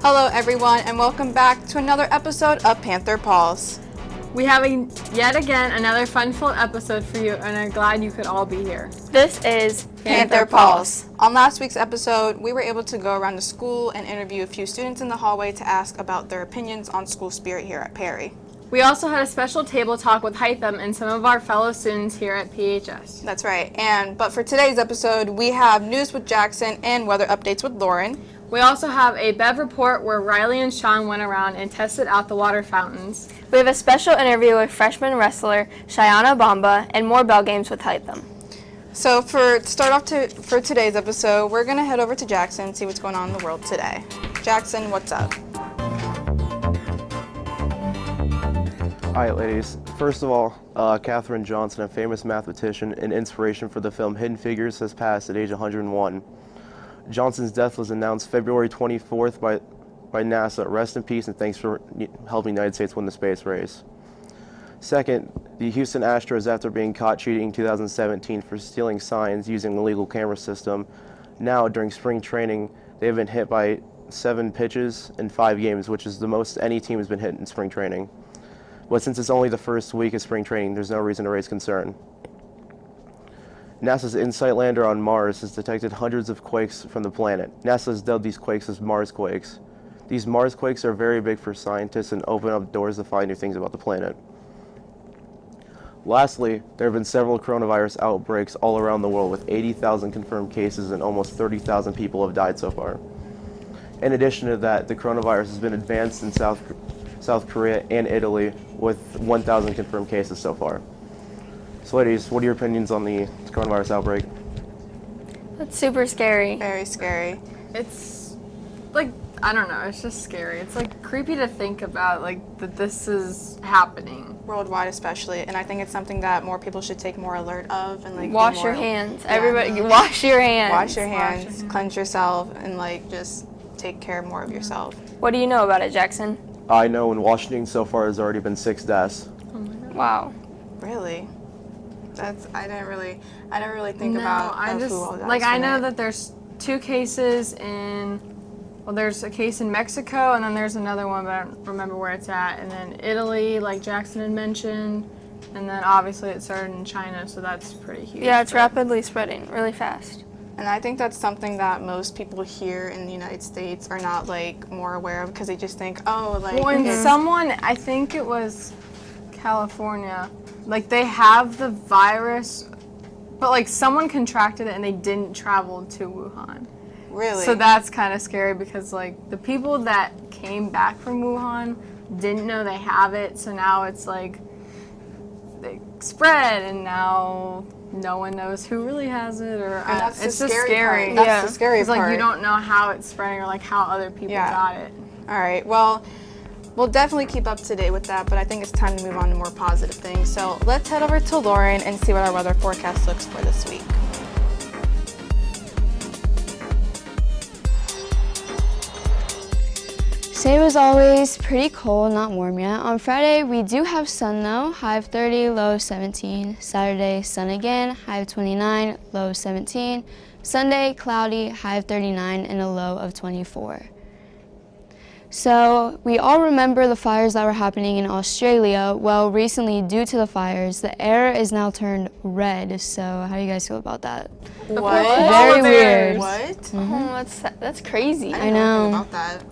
Hello everyone, and welcome back to another episode of Panther Pulse. We have yet again another fun-filled episode for you, and I'm glad you could all be here. This is Panther Pulse. On last week's episode, we were able to go around the school and interview a few students in the hallway to ask about their opinions on school spirit here at Perry. We also had a special table talk with Hytham and some of our fellow students here at PHS. That's right, but for today's episode, we have news with Jackson and weather updates with Lauren. We also have a Bev report where Riley and Sean went around and tested out the water fountains. We have a special interview with freshman wrestler Shayana Bamba and more bell games with Hytham. So for today's episode, we're going to head over to Jackson and see what's going on in the world today. Jackson, what's up? All right, ladies. First of all, Katherine Johnson, a famous mathematician and inspiration for the film Hidden Figures, has passed at age 101. Johnson's death was announced February 24th by NASA. Rest in peace and thanks for helping the United States win the space race. Second, the Houston Astros, after being caught cheating in 2017 for stealing signs using an illegal camera system, now during spring training, they have been hit by 7 pitches in 5 games, which is the most any team has been hit in spring training. But since it's only the first week of spring training, there's no reason to raise concern. NASA's InSight lander on Mars has detected hundreds of quakes from the planet. NASA has dubbed these quakes as Mars quakes. These Mars quakes are very big for scientists and open up doors to find new things about the planet. Lastly, there have been several coronavirus outbreaks all around the world with 80,000 confirmed cases and almost 30,000 people have died so far. In addition to that, the coronavirus has been advanced in South Korea and Italy with 1,000 confirmed cases so far. So ladies, what are your opinions on the coronavirus outbreak? That's super scary. Very scary. It's like, I don't know, it's just scary. It's like creepy to think about, like, that this is happening. Worldwide especially, and I think it's something that more people should take more alert of and like Wash your hands. Everybody, wash your hands. Wash your hands, cleanse yourself, and like just take care more of yourself. What do you know about it, Jackson? I know in Washington so far there's already been 6 deaths. Oh my God. Wow. Really? I didn't really think about who all died I from know it. that there's 2 cases there's a case in Mexico, and then there's another one, but I don't remember where it's at. And then Italy, like Jackson had mentioned, and then obviously it started in China, so that's pretty huge. Yeah, it's rapidly spreading, really fast. And I think that's something that most people here in the United States are not like more aware of because they just think, oh, like. Well, and someone, I think it was California, like they have the virus, but like someone contracted it and they didn't travel to Wuhan. Really? So that's kind of scary because like the people that came back from Wuhan didn't know they have it, so now it's like they spread and now no one knows who really has it, or And that's it's the just scary scary. part. That's the scary It's like part. you don't know how it's spreading or like how other people got it. All right. Well, we'll definitely keep up to date with that, but I think it's time to move on to more positive things. So let's head over to Lauren and see what our weather forecast looks for this week. Today was always pretty cold, not warm yet. On Friday, we do have sun though, high of 30, low of 17. Saturday, sun again, high of 29, low of 17. Sunday, cloudy, high of 39 and a low of 24. So we all remember the fires that were happening in Australia. Well, recently, due to the fires, the air is now turned red. So how do you guys feel about that? What? Very weird. What? Oh, that's crazy. I know about that.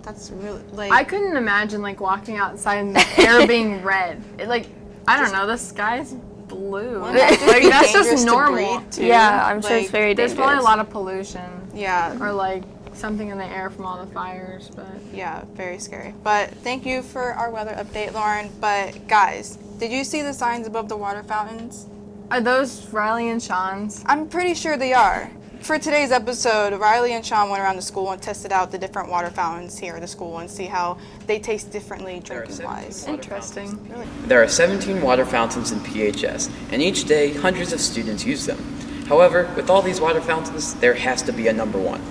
That's really like. I couldn't imagine like walking outside and the air being red. It, like, I don't know, the sky's blue. Wouldn't that just Like be that's dangerous just to normal. breathe, too? Yeah, I'm sure Like, it's very There's dangerous. probably a lot of pollution Yeah. or like something in the air from all the fires, but Yeah, very scary. But thank you for our weather update, Lauren. But guys, did you see the signs above the water fountains? are those Riley and Sean's? I'm pretty sure they are. For today's episode, Riley and Sean went around the school and tested out the different water fountains here at the school and see how they taste differently drinking-wise. Interesting. There are 17 water fountains in PHS, and each day hundreds of students use them. However, with all these water fountains, there has to be a number one.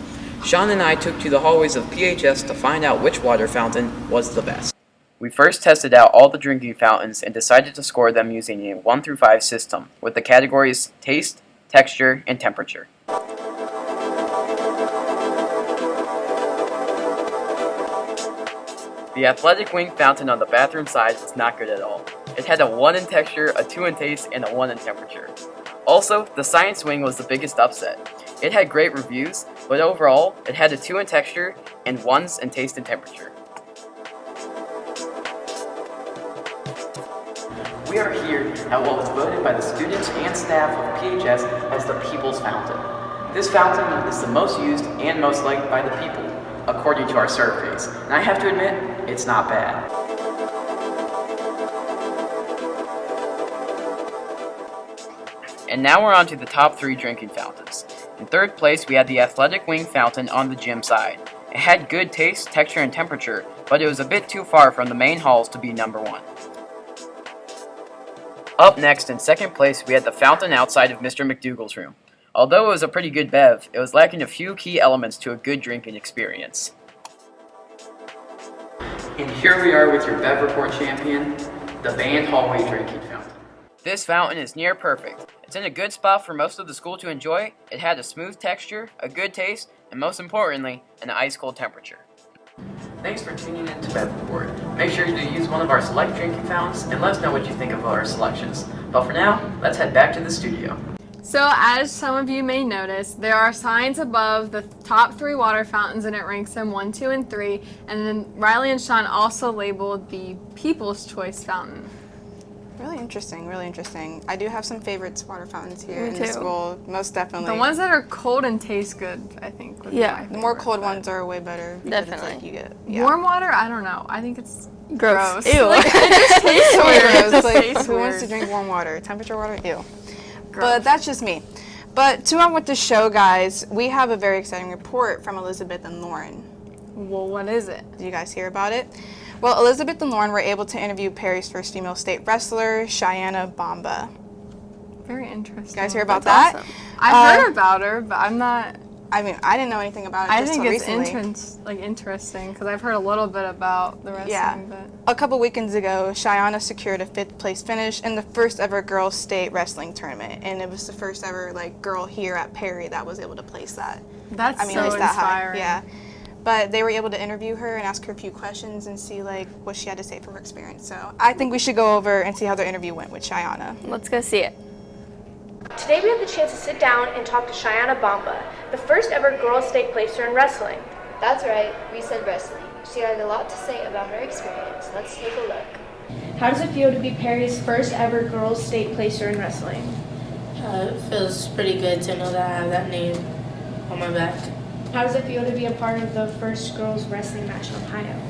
Sean and I took to the hallways of PHS to find out which water fountain was the best. We first tested out all the drinking fountains and decided to score them using a 1 through 5 system with the categories taste, texture, and temperature. The athletic wing fountain on the bathroom side was not good at all. It had a 1 in texture, a 2 in taste, and a 1 in temperature. Also, the science wing was the biggest upset. It had great reviews, but overall, it had a 2 in texture and 1s in taste and temperature. We are here at what was voted by the students and staff of PHS as the People's Fountain. This fountain is the most used and most liked by the people, according to our surveys. And I have to admit, it's not bad. And now we're on to the top 3 drinking fountains. In third place, we had the athletic wing fountain on the gym side. It had good taste, texture, and temperature, but it was a bit too far from the main halls to be number 1. Up next, in second place, we had the fountain outside of Mr. McDougal's room. Although it was a pretty good bev, it was lacking a few key elements to a good drinking experience. And here we are with your bev report champion, the band hallway drinking fountain. This fountain is near perfect. It's in a good spot for most of the school to enjoy. It had a smooth texture, a good taste, and most importantly, an ice cold temperature. Thanks for tuning in to Bev Report. Make sure to use one of our select drinking fountains and let us know what you think of our selections. But for now, let's head back to the studio. So as some of you may notice, there are signs above the top 3 water fountains and it ranks them 1, 2, and 3. And then Riley and Sean also labeled the People's Choice Fountain. Really interesting, really interesting. I do have some favorites water fountains here Me in the too. school, most definitely. The ones that are cold and taste good, I think. Would be Yeah. my The more favorite, cold but ones are way better. Because it's Definitely. like you get Warm water, I don't know. I think it's Gross. gross. Ew. Like, it just tastes so weird. gross. It just Like, tastes who wants to weird. drink warm water? Temperature water? Ew. Gross. But that's just me. But to on with the show, guys, we have a very exciting report from Elizabeth and Lauren. Well, what is it? Did you guys hear about it? Well, Elizabeth and Lauren were able to interview Perry's first female state wrestler, Cheyenne Bomba. Very interesting. You guys hear about That's that? awesome. I've heard about her, but I'm not. I mean, I didn't know anything about it I just think till it's recently. interesting because I've heard a little bit about the wrestling. Yeah. But A couple weekends ago, Cheyenne secured a 5th place finish in the first ever girls state wrestling tournament, and it was the first ever girl here at Perry that was able to place that. that's I mean, so it was that inspiring. high. Yeah. But they were able to interview her and ask her a few questions and see what she had to say for her experience. So I think we should go over and see how their interview went with Cheyenne. Let's go see it. Today we have the chance to sit down and talk to Cheyenne Bomba, the first ever girls state placer in wrestling. That's right, we said wrestling. She had a lot to say about her experience. Let's take a look. How does it feel to be Perry's first ever girls state placer in wrestling? It feels pretty good to know that I have that name on my back. How does it feel to be a part of the first girls wrestling match in Ohio?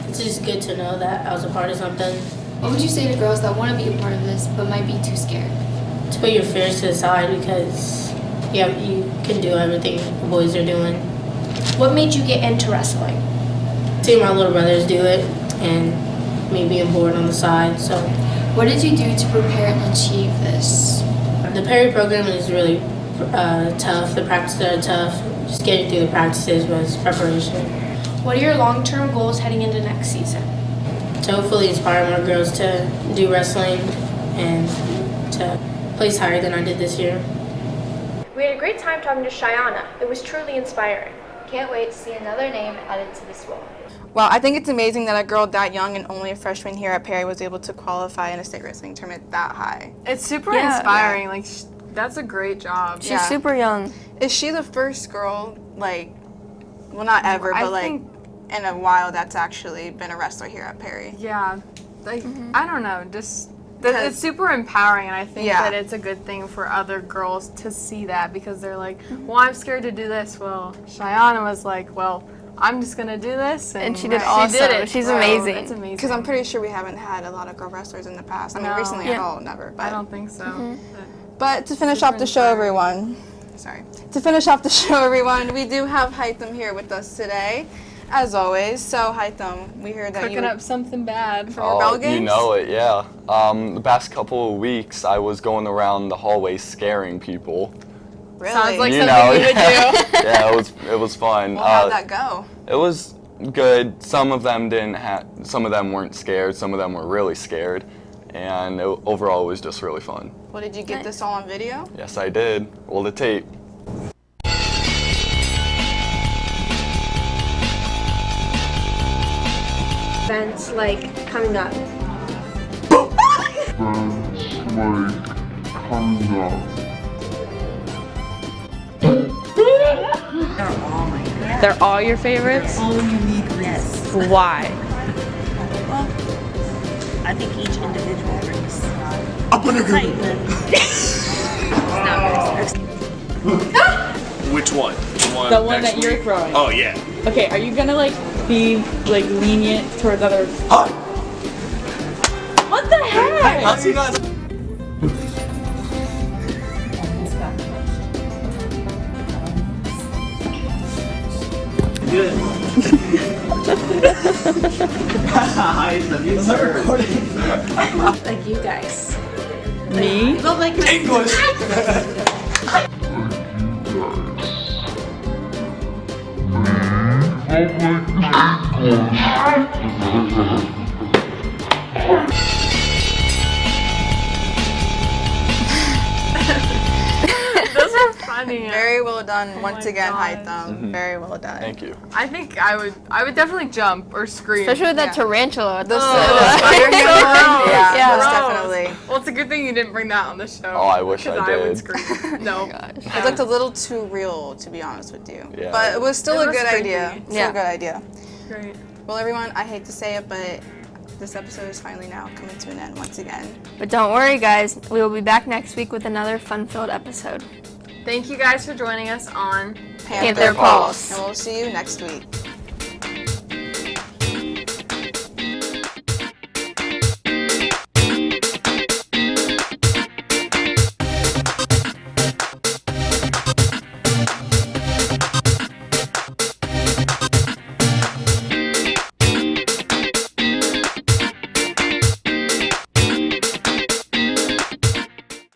It's just good to know that I was a part of something. What would you say to girls that want to be a part of this but might be too scared? To put your fears to the side because you can do everything the boys are doing. What made you get into wrestling? Seeing my little brothers do it and me being bored on the side. So What did you do to prepare and achieve this? the Perry program is really tough. The practices are tough. Just getting through the practices was preparation. What are your long-term goals heading into next season? To hopefully inspire more girls to do wrestling and to place higher than I did this year. We had a great time talking to Cheyenne. It was truly inspiring. Can't wait to see another name added to this wall. Well, I think it's amazing that a girl that young and only a freshman here at Perry was able to qualify in a state wrestling tournament that high. It's super Yeah. inspiring. Like, that's a great job. She's Yeah. super young. Is she the first girl, well, not ever, I but think- in a while that's actually been a wrestler here at Perry? Yeah. Like, I don't know. Just. Because- It's super empowering, and I think Yeah. that it's a good thing for other girls to see that because they're like, well, I'm scared to do this. Well, Cheyenne was like, well, I'm just going to do this. And she did She awesome. did it. She's So amazing. It's amazing. Because I'm pretty sure we haven't had a lot of girl wrestlers in the past. I mean, No. recently at Yeah. all, never. But, I don't think so. but to finish off the show, everyone. Sorry. To finish off the show, everyone, we do have Haitham here with us today, as always. So, Haitham, we heard that Cooking up something bad. from your bell games? You know it, yeah. The past couple of weeks, I was going around the hallway scaring people. Really? Sounds like You something know, you would do. Yeah, it was fun. Well, how'd that go? It was good. Some of them weren't scared. Some of them were really scared, and overall, it was just really fun. Well, did you get this all on video? Yes, I did. Roll the tape. Events like coming up. They're all your favorites? All unique, yes. Why? Well, I think each individual brings excitement. Which one? The one that you're throwing. Oh yeah. Okay, are you gonna like be like lenient towards other? What the heck? I'll see you guys. Good. Like you guys. Me? You look like my English. Those are funny. Very well done. Once again, gosh. High Thumb. Very well done. Thank you. I think I would definitely jump or scream. Especially with that tarantula. The Oh, spider so one? gross. Yeah, Yeah. most Gross. definitely. Well, it's a good thing you didn't bring that on the show. Oh, I wish because I I would did. scream. No. It looked a little too real, to be honest with you. Yeah. But it was still It a was good creepy. idea. Still Yeah. a good idea. Great. Well, everyone, I hate to say it, but this episode is finally now coming to an end once again. But don't worry, guys. We will be back next week with another fun-filled episode. Thank you guys for joining us on Panther Pulse. And we'll see you next week.